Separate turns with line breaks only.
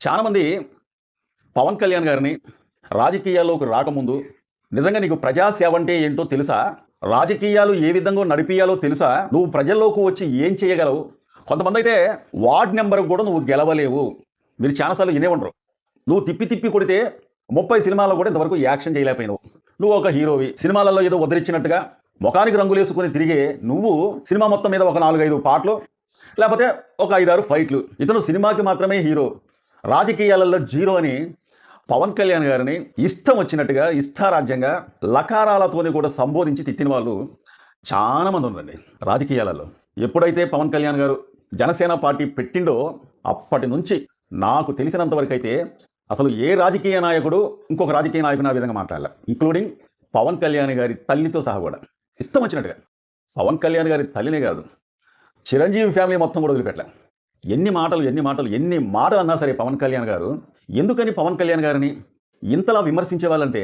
చాలామంది పవన్ కళ్యాణ్ గారిని రాజకీయాల్లోకి రాకముందు నిజంగా నీకు ప్రజాసేవ అంటే ఏంటో తెలుసా? రాజకీయాలు ఏ విధంగా నడిపియాలో తెలుసా? నువ్వు ప్రజల్లోకి వచ్చి ఏం చేయగలవు? కొంతమంది అయితే వార్డ్ నెంబర్ కూడా నువ్వు గెలవలేవు. మీరు చాలాసార్లు వినే ఉండరు. నువ్వు తిప్పి తిప్పి కొడితే 30 సినిమాల్లో కూడా ఇంతవరకు యాక్షన్ చేయలేకపోయినావు. నువ్వు ఒక హీరోవి. సినిమాలలో ఏదో ఉద్ధరించినట్టుగా ముఖానికి రంగులేసుకుని తిరిగే నువ్వు సినిమా మొత్తం మీద ఒక 4-5 పాటలు, లేకపోతే ఒక 5-6 ఫైట్లు. ఇతను సినిమాకి మాత్రమే హీరో, రాజకీయాలలో జీరో అని పవన్ కళ్యాణ్ గారిని ఇష్టం వచ్చినట్టుగా ఇష్టారాజ్యంగా లకారాలతోని కూడా సంబోధించి తిట్టిన వాళ్ళు చాలామంది ఉన్నారండి రాజకీయాలలో. ఎప్పుడైతే పవన్ కళ్యాణ్ గారు జనసేన పార్టీ పెట్టిండో అప్పటి నుంచి నాకు తెలిసినంతవరకు అయితే అసలు ఏ రాజకీయ నాయకుడు ఇంకొక రాజకీయ నాయకుని ఆ విధంగా మాట్లాడాల, ఇంక్లూడింగ్ పవన్ కళ్యాణ్ గారి తల్లితో సహా కూడా ఇష్టం వచ్చినట్టుగా. పవన్ కళ్యాణ్ గారి తల్లినే కాదు, చిరంజీవి ఫ్యామిలీ మొత్తం కూడా వదిలిపెట్టలే. ఎన్ని మాటలు అన్నా సరే పవన్ కళ్యాణ్ గారు ఎందుకని పవన్ కళ్యాణ్ గారిని ఇంతలా విమర్శించే వాళ్ళంటే